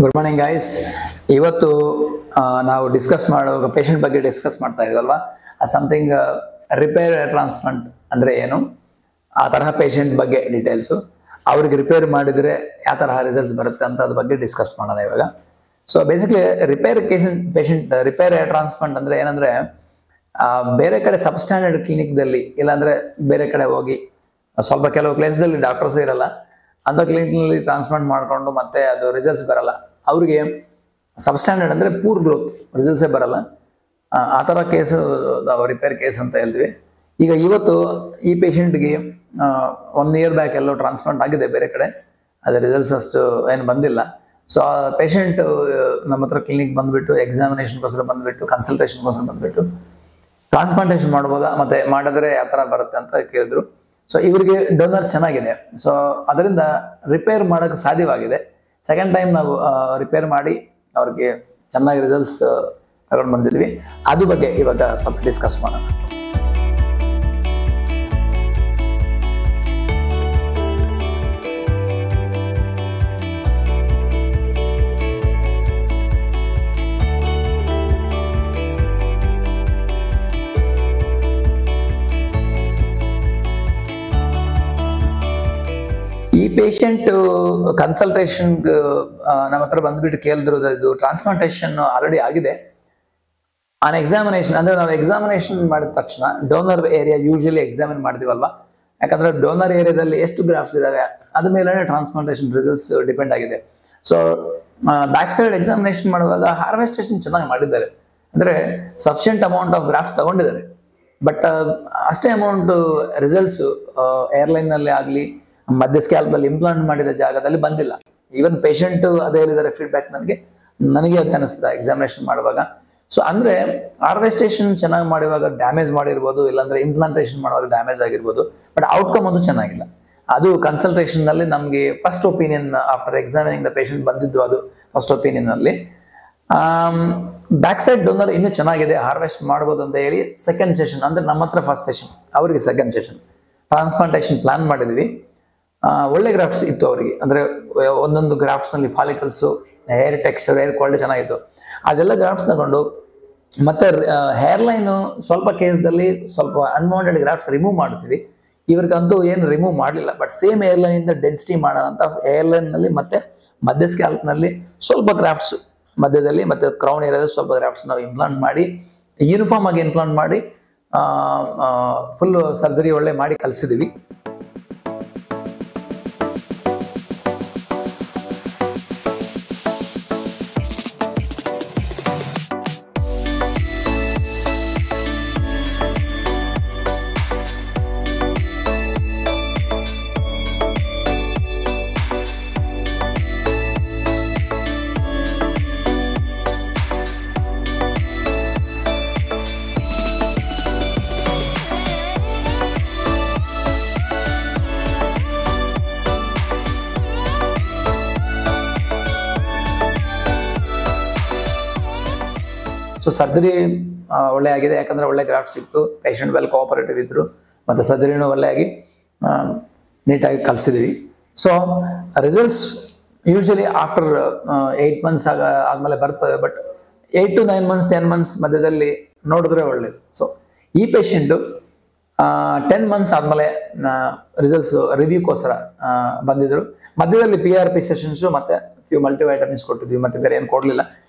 Good morning guys. ಇವತ್ತು ನಾವು discuss ಮಾಡುವಾಗ ಪೇಷಂಟ್ ಬಗ್ಗೆ ಡಿಸ್ಕಸ್ ಮಾಡ್ತಾ ಇದ್ವಲ್ವಾ, ಸಮಥಿಂಗ್ ರಿಪೇರ್ ಟ್ರಾನ್ಸ್ಪ್ಲಾಂಟ್ ಅಂದರೆ ಏನು, ಆ ತರಹ ಪೇಷಂಟ್ ಬಗ್ಗೆ ಡೀಟೇಲ್ಸು, ಅವ್ರಿಗೆ ರಿಪೇರ್ ಮಾಡಿದರೆ ಯಾವ ತರಹ ರಿಸಲ್ಟ್ಸ್ ಬರುತ್ತೆ ಅಂತ ಅದ್ರ ಬಗ್ಗೆ ಡಿಸ್ಕಸ್ ಮಾಡೋಣ ಇವಾಗ. So basically patient repair transplant ಅಂದರೆ ಏನಂದರೆ, ಬೇರೆ ಕಡೆ ಸಬ್ಸ್ಟ್ಯಾಂಡರ್ಡ್ ಕ್ಲಿನಿಕ್ದಲ್ಲಿ ಇಲ್ಲಾಂದರೆ ಬೇರೆ ಕಡೆ ಹೋಗಿ ಸ್ವಲ್ಪ ಕೆಲವು ಪ್ಲೇಸ್ದಲ್ಲಿ ಡಾಕ್ಟರ್ಸ್ ಇರಲ್ಲ, ಅಂತ ಕ್ಲಿನಿಕ್ನಲ್ಲಿ ಟ್ರಾನ್ಸ್ಪ್ಲಾಂಟ್ ಮಾಡಿಕೊಂಡು ಮತ್ತೆ ಅದು ರಿಸಲ್ಟ್ಸ್ ಬರಲ್ಲ, ಅವ್ರಿಗೆ ಸಬ್ಸ್ಟ್ಯಾಂಡರ್ಡ್ ಅಂದರೆ ಪೂರ್ ಗ್ರೋತ್ ರಿಸಲ್ಟ್ಸೇ ಬರಲ್ಲ, ಆ ಥರ ಕೇಸು ರಿಪೇರ್ ಕೇಸ್ ಅಂತ ಹೇಳ್ತೀವಿ. ಈಗ ಇವತ್ತು ಈ ಪೇಷಂಟ್ಗೆ 1 year ಬ್ಯಾಕ್ ಎಲ್ಲೋ ಟ್ರಾನ್ಸ್ಪ್ಲಾಂಟ್ ಆಗಿದೆ ಬೇರೆ ಕಡೆ, ಅದೇ ರಿಸಲ್ಟ್ಸ್ ಅಷ್ಟು ಏನು ಬಂದಿಲ್ಲ. ಸೊ ಆ ಪೇಷಂಟ್ ನಮ್ಮ ಹತ್ರ ಕ್ಲಿನಿಕ್ ಬಂದುಬಿಟ್ಟು ಎಕ್ಸಾಮಿನೇಷನ್ಗೋಸ್ಕರ ಬಂದುಬಿಟ್ಟು ಕನ್ಸಲ್ಟೇಷನ್ಗೋಸ್ಕರ ಬಂದುಬಿಟ್ಟು ಟ್ರಾನ್ಸ್ಪ್ಲಾಂಟೇಷನ್ ಮಾಡ್ಬೋದಾ ಮತ್ತೆ ಮಾಡಿದ್ರೆ ಯಾವ ಥರ ಬರುತ್ತೆ ಅಂತ ಕೇಳಿದ್ರು. ಸೊ ಇವರಿಗೆ ಡೋನರ್ ಚೆನ್ನಾಗಿದೆ, ಸೊ ಅದರಿಂದ ರಿಪೇರ್ ಮಾಡೋಕ್ಕೆ ಸಾಧ್ಯವಾಗಿದೆ. ಸೆಕೆಂಡ್ ಟೈಮ್ ನಾವು ರಿಪೇರ್ ಮಾಡಿ ಅವ್ರಿಗೆ ಚೆನ್ನಾಗಿ ರಿಸಲ್ಟ್ಸ್ ತಗೊಂಡು ಬಂದಿದ್ವಿ. ಅದ್ರ ಬಗ್ಗೆ ಇವಾಗ ಸ್ವಲ್ಪ ಡಿಸ್ಕಸ್ ಮಾಡೋಣ. ಈ ಪೇಷಂಟ್ ಕನ್ಸಲ್ಟೇಷನ್ ನಮ್ಮ ಹತ್ರ ಬಂದ್ಬಿಟ್ಟು ಕೇಳಿದ್ರು, ಇದು ಟ್ರಾನ್ಸ್ಪ್ಲಾಂಟೇಷನ್ ಆಲ್ರೆಡಿ ಆಗಿದೆ, ಆನ್ ಎಕ್ಸಾಮಿನೇಷನ್ ಅಂದ್ರೆ ನಾವು ಎಕ್ಸಾಮಿನೇಷನ್ ಮಾಡಿದ ತಕ್ಷಣ ಡೋನರ್ ಏರಿಯಾ ಯೂಶಲಿ ಎಕ್ಸಾಮಿನ್ ಮಾಡ್ತೀವಲ್ವಾ, ಯಾಕಂದ್ರೆ ಡೋನರ್ ಏರಿಯಾದಲ್ಲಿ ಎಷ್ಟು ಗ್ರಾಫ್ಟ್ಸ್ ಇದಾವೆ ಅದ್ರ ಮೇಲೆ ಟ್ರಾನ್ಸ್ಪ್ಲಾಂಟೇಷನ್ ರಿಸಲ್ಟ್ಸ್ ಡಿಪೆಂಡ್ ಆಗಿದೆ. ಸೊ ಬ್ಯಾಕ್ ಸೈಡ್ ಎಕ್ಸಾಮಿನೇಷನ್ ಮಾಡುವಾಗ ಹಾರ್ವೆಸ್ಟೇಷನ್ ಚೆನ್ನಾಗಿ ಮಾಡಿದ್ದಾರೆ, ಅಂದ್ರೆ ಸಫಿಷಿಯಂಟ್ ಅಮೌಂಟ್ ಆಫ್ ಗ್ರಾಫ್ಟ್ ತಗೊಂಡಿದ್ದಾರೆ, ಬಟ್ ಅಷ್ಟೇ ಅಮೌಂಟ್ ರಿಸಲ್ಟ್ಸ್ ಏರ್ಲೈನ್ ನಲ್ಲಿ ಆಗಲಿ ಮಧ್ಯ ಸ್ಕ್ಯಾಲ್ಪಲ್ಲಿ ಇಂಪ್ಲಾಂಟ್ ಮಾಡಿದ ಜಾಗದಲ್ಲಿ ಬಂದಿಲ್ಲ. ಈವನ್ ಪೇಷಂಟ್ ಅದೇ ಹೇಳಿದ್ದಾರೆ ಫೀಡ್ಬ್ಯಾಕ್ ನನಗೆ ಅದು ಅನಿಸ್ತಾ ಎಕ್ಸಾಮಿನೇಷನ್ ಮಾಡುವಾಗ. ಸೊ ಅಂದ್ರೆ ಹಾರ್ವೆಸ್ಟೇಷನ್ ಚೆನ್ನಾಗಿ ಮಾಡುವಾಗ ಡ್ಯಾಮೇಜ್ ಮಾಡಿರ್ಬೋದು, ಇಲ್ಲಾಂದ್ರೆ ಇಂಪ್ಲಾಂಟೇಷನ್ ಮಾಡುವಾಗ ಡ್ಯಾಮೇಜ್ ಆಗಿರ್ಬೋದು, ಬಟ್ ಔಟ್ಕಮ್ ಅದು ಚೆನ್ನಾಗಿಲ್ಲ. ಅದು ಕನ್ಸಲ್ಟೇಷನ್ ನಲ್ಲಿ ನಮಗೆ first opinion after examining the patient ಬಂದಿದ್ದು, ಅದು ಫಸ್ಟ್ ಒಪಿನಿಯನ್ ಅಲ್ಲಿ ಬ್ಯಾಕ್ ಸೈಡ್ ಡೋನರ್ ಇನ್ನೂ ಚೆನ್ನಾಗಿದೆ, ಹಾರ್ವೆಸ್ಟ್ ಮಾಡ್ಬೋದು ಅಂತ ಹೇಳಿ ಸೆಕೆಂಡ್ ಸೆಷನ್ ಅಂದ್ರೆ ನಮ್ಮ ಹತ್ರ ಫಸ್ಟ್ ಸೆಷನ್, ಅವರಿಗೆ ಸೆಕೆಂಡ್ ಸೆಷನ್ ಟ್ರಾನ್ಸ್ಪ್ಲಾಂಟೇಷನ್ ಪ್ಲಾನ್ ಮಾಡಿದ್ವಿ. ಒಳ್ಳೆ ಗ್ರಾಫ್ಟ್ಸ್ ಇತ್ತು ಅವರಿಗೆ, ಅಂದ್ರೆ ಒಂದೊಂದು ಗ್ರಾಫ್ಟ್ಸ್ ನಲ್ಲಿ follicles, hair texture, hair quality ಚೆನ್ನಾಗಿತ್ತು. ಅದೆಲ್ಲ ಗ್ರಾಫ್ಟ್ಸ್ ತಗೊಂಡು ಮತ್ತೆ ಹೇರ್ ಲೈನ್ ಸ್ವಲ್ಪ ಕೇಸ್ದಲ್ಲಿ ಸ್ವಲ್ಪ ಅನ್ವಾಂಟೆಡ್ ಗ್ರಾಫ್ಟ್ಸ್ ರಿಮೂವ್ ಮಾಡ್ತೀವಿ. ಇವ್ರಿಗಂತೂ ಏನು ರಿಮೂವ್ ಮಾಡಲಿಲ್ಲ, ಬಟ್ ಸೇಮ್ ಏರ್ ಲೈನ್ ಇಂದ ಡೆನ್ಸಿಟಿ ಮಾಡೋಣ ಅಂತ ಏರ್ ಲೈನ್ ನಲ್ಲಿ ಮತ್ತೆ ಮಧ್ಯ ಸ್ಕ್ಯಾಲ್ಪ್ ನಲ್ಲಿ ಸ್ವಲ್ಪ ಗ್ರಾಫ್ಟ್ಸ್ ಮಧ್ಯದಲ್ಲಿ ಮತ್ತೆ ಕ್ರೌನ್ ಏರಿಯಾದಲ್ಲಿ ಸ್ವಲ್ಪ ಗ್ರಾಫ್ಟ್ಸ್ ನಾವು ಇಂಪ್ಲಾಂಟ್ ಮಾಡಿ ಯೂನಿಫಾರ್ಮ್ ಆಗಿ ಇಂಪ್ಲಾಂಟ್ ಮಾಡಿ ಫುಲ್ ಸರ್ಜರಿ ಒಳ್ಳೆ ಮಾಡಿ ಕಲಿಸಿದೀವಿ. ಸೊ ಸರ್ಜರಿ ಒಳ್ಳೆ ಆಗಿದೆ, ಯಾಕಂದ್ರೆ ಒಳ್ಳೆ ಗ್ರಾಫ್ಟ್ ಸಿಕ್ತು, ಪೇಷಂಟ್ ವೆಲ್ ಕೋಆಪರೇಟಿವ್ ಇದ್ರು, ಮತ್ತೆ ಸರ್ಜರಿನೂ ಒಳ್ಳೆ ಆಗಿ ನೀಟಾಗಿ ಕಲಿಸಿದ್ವಿ. So results usually after 8 months ಆದ್ಮೇಲೆ ಬರ್ತವೆ, ಬಟ್ 8 to 9 months 10 months ಮಧ್ಯದಲ್ಲಿ ನೋಡಿದ್ರೆ ಒಳ್ಳೇದು. ಸೊ ಈ ಪೇಷಂಟ್ 10 months ಆದ್ಮೇಲೆ ರಿಸಲ್ಟ್ಸ್ ರಿವ್ಯೂಗೋಸ್ಕರ ಬಂದಿದ್ರು. ಮಧ್ಯದಲ್ಲಿ PRP ಸೆಷನ್ಸ್ ಮತ್ತೆ ಫ್ಯೂ ಮಲ್ಟಿವೈಟಮಿನ್ಸ್ ಕೊಟ್ಟಿದ್ವಿ, ಮತ್ತೆ ಬೇರೆ ಏನು ಕೊಡ್ಲಿಲ್ಲ.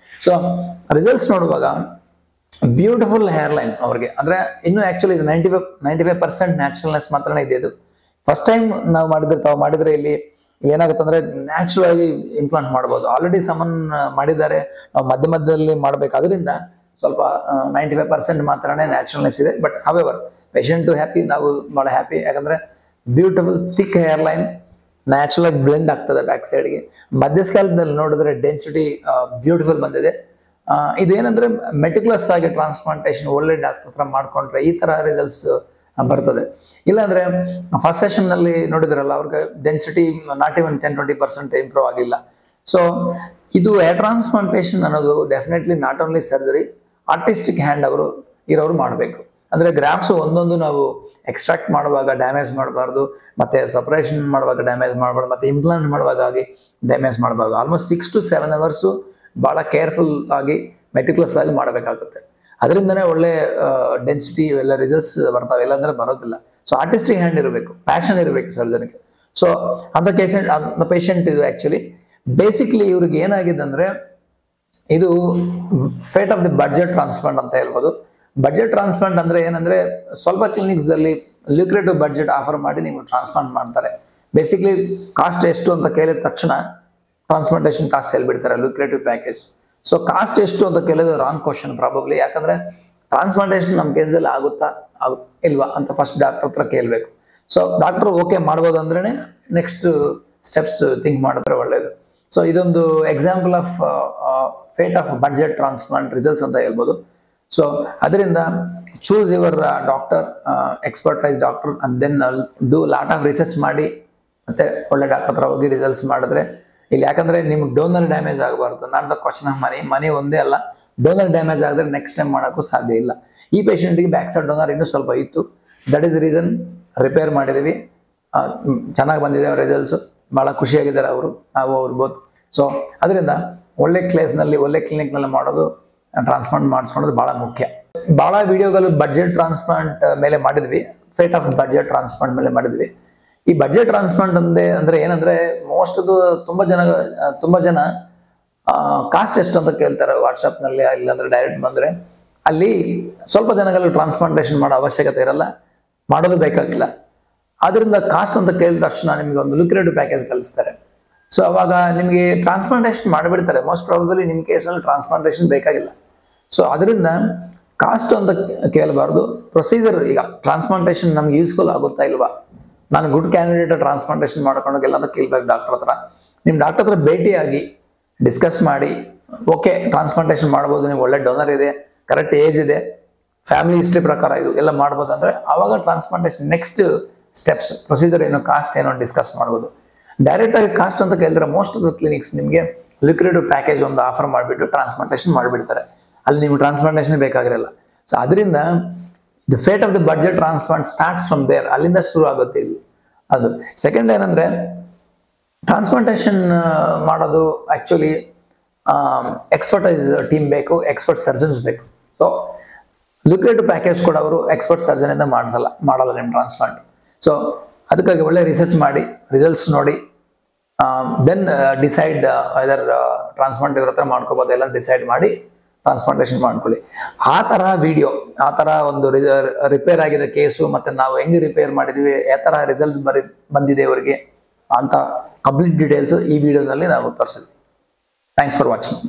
ಸೊ ರಿಸಲ್ಟ್ಸ್ ನೋಡುವಾಗ ಬ್ಯೂಟಿಫುಲ್ ಹೇರ್ ಲೈನ್ ಅವ್ರಿಗೆ, ಅಂದ್ರೆ ಇನ್ನು ಆಕ್ಚುಲಿ 95% ನ್ಯಾಚುರಲ್ನೆಸ್ ಮಾತ್ರನೇ ಇದೆ. ಇದು ಫಸ್ಟ್ ಟೈಮ್ ನಾವು ಮಾಡಿದ್ರೆ ಇಲ್ಲಿ ಏನಾಗುತ್ತೆ ಅಂದ್ರೆ ನ್ಯಾಚುರಲ್ ಆಗಿ ಇಂಪ್ಲಾಂಟ್ ಮಾಡ್ಬೋದು. ಆಲ್ರೆಡಿ ಸಮನ್ ಮಾಡಿದ್ದಾರೆ, ನಾವು ಮಧ್ಯದಲ್ಲಿ ಮಾಡ್ಬೇಕು, ಅದರಿಂದ ಸ್ವಲ್ಪ 95% ಮಾತ್ರನೇ ನ್ಯಾಚುರಲ್ನೆಸ್ ಇದೆ. ಬಟ್ ಹವೆವರ್ ಪೇಷಂಟು ಹ್ಯಾಪಿ, ನಾವು ಬಹಳ ಹ್ಯಾಪಿ, ಯಾಕಂದ್ರೆ beautiful thick hair line natural ಆಗಿ ಬ್ಲೆಂಡ್ ಆಗ್ತದೆ ಬ್ಯಾಕ್ ಸೈಡ್ಗೆ. ಮಧ್ಯ ಸ್ಕ್ಯಾಲ್ಪ್ನಲ್ಲಿ ನೋಡಿದ್ರೆ ಡೆನ್ಸಿಟಿ ಬ್ಯೂಟಿಫುಲ್ ಬಂದಿದೆ. ಇದೇನಂದ್ರೆ ಮೆಟಿಕ್ಯುಲಸ್ ಆಗಿ ಟ್ರಾನ್ಸ್ಪ್ಲಾಂಟೇಷನ್ ಒಳ್ಳೆ ಡಾಕ್ಟರ್ ಹತ್ರ ಮಾಡ್ಕೊಂಡ್ರೆ ಈ ತರ ರಿಸಲ್ಟ್ಸ್ ಬರ್ತದೆ. ಇಲ್ಲಾಂದ್ರೆ ಫಸ್ಟ್ ಸೆಷನ್ ನಲ್ಲಿ ನೋಡಿದ್ರಲ್ಲ, ಅವ್ರಿಗೆ ಡೆನ್ಸಿಟಿ ನಾಟ್ ಇವನ್ 10-20% ಇಂಪ್ರೂವ್ ಆಗಿಲ್ಲ. ಸೊ ಇದು ಹೇರ್ ಟ್ರಾನ್ಸ್ಪ್ಲಾಂಟೇಷನ್ ಅನ್ನೋದು definitely not only surgery, artistic hand ಇರೋರು ಮಾಡಬೇಕು. ಅಂದ್ರೆ ಗ್ರಾಫ್ಸ್ ಒಂದೊಂದು ನಾವು ಎಕ್ಸ್ಟ್ರಾಕ್ಟ್ ಮಾಡುವಾಗ ಡ್ಯಾಮೇಜ್ ಮಾಡಬಾರ್ದು, ಮತ್ತೆ ಸಪರೇಷನ್ ಮಾಡುವಾಗ ಡ್ಯಾಮೇಜ್ ಮಾಡಬಾರ್ದು, ಮತ್ತೆ ಇಂಪ್ಲಾಂಟ್ ಮಾಡುವಾಗ ಆಗಿ ಡ್ಯಾಮೇಜ್ ಮಾಡಬಾರ್ದು. ಆಲ್ಮೋಸ್ಟ್ 6 to 7 hours ಬಹಳ ಕೇರ್ಫುಲ್ ಆಗಿ ಮೆಟಿಕ್ಯುಲಸ್ ಆಗಿ ಮಾಡಬೇಕಾಗುತ್ತೆ. ಅದರಿಂದನೇ ಒಳ್ಳೆ ಡೆನ್ಸಿಟಿ ಎಲ್ಲ ರಿಸಲ್ಟ್ಸ್ ಬರ್ತಾವೆ, ಇಲ್ಲಾಂದ್ರೆ ಬರೋದಿಲ್ಲ. ಸೊ ಆರ್ಟಿಸ್ಟಿಕ್ ಹ್ಯಾಂಡ್ ಇರಬೇಕು, ಪ್ಯಾಷನ್ ಇರಬೇಕು ಸರ್ಜನ್ಗೆ. ಸೊ ಅಂತ ಪೇಷಂಟ್ ಇದು ಆಕ್ಚುಲಿ ಬೇಸಿಕ್ಲಿ ಇವ್ರಿಗೆ ಏನಾಗಿದೆ ಅಂದ್ರೆ ಇದು fate of the budget transplant ಅಂತ ಹೇಳ್ಬೋದು. ಬಡ್ಜೆಟ್ ಟ್ರಾನ್ಸ್ಪ್ಲಾಂಟ್ ಅಂದ್ರೆ ಏನಂದ್ರೆ ಸ್ವಲ್ಪ ಕ್ಲಿನಿಕ್ಸ್ ದಲ್ಲಿ ಲ್ಯೂಕ್ರೇಟಿವ್ ಬಡ್ಜೆಟ್ ಆಫರ್ ಮಾಡಿ ನೀವು ಟ್ರಾನ್ಸ್ಪ್ಲಾಂಟ್ ಮಾಡ್ತಾರೆ. ಬೇಸಿಕ್ಲಿ ಕಾಸ್ಟ್ ಎಷ್ಟು ಅಂತ ಕೇಳಿದ ತಕ್ಷಣ ಟ್ರಾನ್ಸ್ಪ್ಲಾಂಟೇಷನ್ ಕಾಸ್ಟ್ ಹೇಳ್ಬಿಡ್ತಾರೆ, ಲ್ಯೂಕ್ರೇಟಿವ್ ಪ್ಯಾಕೇಜ್. ಸೊ ಕಾಸ್ಟ್ ಎಷ್ಟು ಅಂತ ಕೇಳಿದ್ರೆ ರಾಂಗ್ ಕ್ವಶನ್ ಪ್ರಾಬಬ್ಲಿ. ಯಾಕಂದ್ರೆ ಟ್ರಾನ್ಸ್ಪ್ಲಾಂಟೇಷನ್ ನಮ್ಮ ಕೇಸಲ್ಲಿ ಆಗುತ್ತಾ ಇಲ್ವಾ ಅಂತ ಫಸ್ಟ್ ಡಾಕ್ಟರ್ ಹತ್ರ ಕೇಳಬೇಕು. ಸೊ ಡಾಕ್ಟರ್ ಓಕೆ ಮಾಡ್ಬೋದು ಅಂದ್ರೇನೆ ನೆಕ್ಸ್ಟ್ ಸ್ಟೆಪ್ಸ್ ಥಿಂಕ್ ಮಾಡಿದ್ರೆ ಒಳ್ಳೇದು. ಸೊ ಇದೊಂದು example of fate of budget transplant results ಅಂತ ಹೇಳ್ಬೋದು. ಸೊ ಅದರಿಂದ choose your doctor, expertise doctor, and then do lot of research ಮಾಡಿ ಮತ್ತೆ ಒಳ್ಳೆ ಡಾಕ್ಟರ್ ಹತ್ರ ಹೋಗಿ ರಿಸಲ್ಟ್ಸ್ ಮಾಡಿದ್ರೆ ಇಲ್ಲಿ. ಯಾಕಂದ್ರೆ ನಿಮ್ಗೆ ಡೋನರ್ ಡ್ಯಾಮೇಜ್ ಆಗಬಾರ್ದು. Not the question of money ಒಂದೇ ಅಲ್ಲ, ಡೋನರ್ ಡ್ಯಾಮೇಜ್ ಆಗಿದ್ರೆ ನೆಕ್ಸ್ಟ್ ಟೈಮ್ ಮಾಡೋಕ್ಕೂ ಸಾಧ್ಯ ಇಲ್ಲ. ಈ ಪೇಷಂಟ್ಗೆ ಬ್ಯಾಕ್ ಸೈಡ್ ಡೋನರ್ ಇನ್ನೂ ಸ್ವಲ್ಪ ಇತ್ತು, ದಟ್ ಈಸ್ ರೀಸನ್ ರಿಪೇರ್ ಮಾಡಿದೀವಿ. ಚೆನ್ನಾಗಿ ಬಂದಿದೆ ಅವ್ರ ರಿಸಲ್ಟ್ಸ್, ಬಹಳ ಖುಷಿಯಾಗಿದ್ದಾರೆ ಅವರು, ನಾವು ಅವ್ರು ಬೋತ್. ಸೊ ಅದರಿಂದ ಒಳ್ಳೆ ಕ್ಲೇಸ್ನಲ್ಲಿ ಒಳ್ಳೆ ಕ್ಲಿನಿಕ್ನಲ್ಲಿ ಮಾಡೋದು, ಟ್ರಾನ್ಸ್ಪ್ಲಾಂಟ್ ಮಾಡಿಸ್ಕೊಳ್ಳೋದು ಬಹಳ ಮುಖ್ಯ. ಬಹಳ ವಿಡಿಯೋಗಳು ಬಡ್ಜೆಟ್ ಟ್ರಾನ್ಸ್ಪ್ಲಾಂಟ್ ಮೇಲೆ ಮಾಡಿದ್ವಿ, ಫೇಟ್ ಆಫ್ ಬಡ್ಜೆಟ್ ಟ್ರಾನ್ಸ್ಪ್ಲಾಂಟ್ ಮೇಲೆ ಮಾಡಿದ್ವಿ. ಈ ಬಡ್ಜೆಟ್ ಟ್ರಾನ್ಸ್ಪ್ಲಾಂಟ್ ಅಂದ್ರೆ ಏನಂದ್ರೆ ಮೋಸ್ಟ್ ಅದು ತುಂಬಾ ಜನ ಕಾಸ್ಟ್ ಎಷ್ಟು ಅಂತ ಕೇಳ್ತಾರೆ ವಾಟ್ಸ್ಆಪ್ ನಲ್ಲಿ, ಇಲ್ಲಾಂದ್ರೆ ಡೈರೆಕ್ಟ್ ಬಂದ್ರೆ. ಅಲ್ಲಿ ಸ್ವಲ್ಪ ಜನಗಳು ಟ್ರಾನ್ಸ್ಪ್ಲಾಂಟೇಷನ್ ಮಾಡೋ ಅವಶ್ಯಕತೆ ಇರಲ್ಲ, ಮಾಡೋದು ಬೇಕಾಗಿಲ್ಲ. ಆದ್ರಿಂದ ಕಾಸ್ಟ್ ಅಂತ ಕೇಳಿದ ತಕ್ಷಣ ನಿಮ್ಗೆ ಒಂದು ಲ್ಯೂಕ್ರೇಟಿವ್ ಪ್ಯಾಕೇಜ್ ಕಳಿಸ್ತಾರೆ. ಸೊ ಅವಾಗ ನಿಮ್ಗೆ ಟ್ರಾನ್ಸ್ಪ್ಲಾಂಟೇಷನ್ ಮಾಡಿಬಿಡ್ತಾರೆ. ಮೋಸ್ಟ್ ಪ್ರಾಬಬಲಿ ನಿಮ್ ಕೇಸಲ್ಲಿ ಟ್ರಾನ್ಸ್ಪ್ಲಾಂಟೇಷನ್ ಬೇಕಾಗಿಲ್ಲ. ಸೊ ಅದರಿಂದ ಕಾಸ್ಟ್ ಅಂತ ಕೇಳಬಾರ್ದು. ಪ್ರೊಸೀಜರ್, ಈಗ ಟ್ರಾನ್ಸ್ಪ್ಲಾಂಟೇಷನ್ ನಮ್ಗೆ ಯೂಸ್ಫುಲ್ ಆಗುತ್ತಾ ಇಲ್ವಾ, ನಾನು ಗುಡ್ ಕ್ಯಾಂಡಿಡೇಟ್ ಟ್ರಾನ್ಸ್ಪ್ಲಾಂಟೇಷನ್ ಮಾಡ್ಕೊಂಡೋಗೆಲ್ಲ ಅಂತ ಕೇಳ್ಬೇಕು ಡಾಕ್ಟರ್ ಹತ್ರ. ನಿಮ್ ಡಾಕ್ಟರ್ ಹತ್ರ ಭೇಟಿಯಾಗಿ ಡಿಸ್ಕಸ್ ಮಾಡಿ, ಓಕೆ ಟ್ರಾನ್ಸ್ಪ್ಲಾಂಟೇಷನ್ ಮಾಡ್ಬೋದು, ನೀವು ಒಳ್ಳೆ ಡೋನರ್ ಇದೆ, ಕರೆಕ್ಟ್ ಏಜ್ ಇದೆ, ಫ್ಯಾಮಿಲಿ ಹಿಸ್ಟ್ರಿ ಪ್ರಕಾರ ಇದು ಎಲ್ಲ ಮಾಡ್ಬೋದು ಅಂದ್ರೆ ಅವಾಗ ಟ್ರಾನ್ಸ್ಪ್ಲಾಂಟೇಷನ್ ನೆಕ್ಸ್ಟ್ ಸ್ಟೆಪ್ಸ್ ಪ್ರೊಸೀಜರ್ ಏನು, ಕಾಸ್ಟ್ ಏನೋ ಡಿಸ್ಕಸ್ ಮಾಡ್ಬೋದು. ಡೈರೆಕ್ಟ್ ಆಗಿ ಕಾಸ್ಟ್ ಅಂತ ಕೇಳಿದ್ರೆ ಮೋಸ್ಟ್ ಆಫ್ ದ ಕ್ಲಿನಿಕ್ಸ್ ನಿಮಗೆ ಲ್ಯೂಕ್ರೇಟಿವ್ ಪ್ಯಾಕೇಜ್ ಒಂದು ಆಫರ್ ಮಾಡಿಬಿಟ್ಟು ಟ್ರಾನ್ಸ್ಪ್ಲಾಂಟೇಷನ್ ಮಾಡಿಬಿಡ್ತಾರೆ. ಅಲ್ಲಿ ನೀವು ಟ್ರಾನ್ಸ್ಪ್ಲಾಂಟೇಷನ್ ಬೇಕಾಗಿರಲ್ಲ. ಸೊ ಅದರಿಂದ the fate of the budget transplant starts from there, ಅಲ್ಲಿಂದ ಶುರು ಆಗುತ್ತೆ ಇದು. ಅದು ಸೆಕೆಂಡ್ ಏನಂದ್ರೆ ಟ್ರಾನ್ಸ್ಪ್ಲಾಂಟೇಷನ್ ಮಾಡೋದು ಆಕ್ಚುಲಿ ಎಕ್ಸ್ಪರ್ಟೈಸ್ ಟೀಮ್ ಬೇಕು, ಎಕ್ಸ್ಪರ್ಟ್ ಸರ್ಜನ್ಸ್ ಬೇಕು. ಸೊ ಲ್ಯೂಕ್ರೇಟಿವ್ ಪ್ಯಾಕೇಜ್ ಕೂಡ ಅವರು ಎಕ್ಸ್ಪರ್ಟ್ ಸರ್ಜನ್ ಇಂದ ಮಾಡಲ್ಲ ನಿಮ್ಮ ಟ್ರಾನ್ಸ್ಪ್ಲಾಂಟ್. ಸೊ ಅದಕ್ಕಾಗಿ ಒಳ್ಳೆ ರಿಸರ್ಚ್ ಮಾಡಿ ರಿಸಲ್ಟ್ಸ್ ನೋಡಿ ದೆನ್ ಡಿಸೈಡ್ ಅದರ್ ಟ್ರಾನ್ಸ್ಪ್ಲಾಂಟ್ ಇವ್ರ ಹತ್ರ ಮಾಡ್ಕೋಬೋದು, ಎಲ್ಲ ಡಿಸೈಡ್ ಮಾಡಿ ಟ್ರಾನ್ಸ್ಪ್ಲಾಂಟೇಷನ್ ಮಾಡ್ಕೊಳ್ಳಿ. ಆ ತರ ವಿಡಿಯೋ, ಆ ತರ ಒಂದು ರಿಪೇರ್ ಆಗಿದೆ ಕೇಸು, ಮತ್ತೆ ನಾವು ಹೆಂಗೆ ರಿಪೇರ್ ಮಾಡಿದ್ವಿ, ಯಾವ ತರ ರಿಸಲ್ಟ್ಸ್ ಬಂದಿದೆ ಅವರಿಗೆ ಅಂತ ಕಂಪ್ಲೀಟ್ ಡೀಟೇಲ್ಸ್ ಈ ವಿಡಿಯೋದಲ್ಲಿ ನಾವು ತೋರಿಸಿದ್ವಿ. Thanks for watching.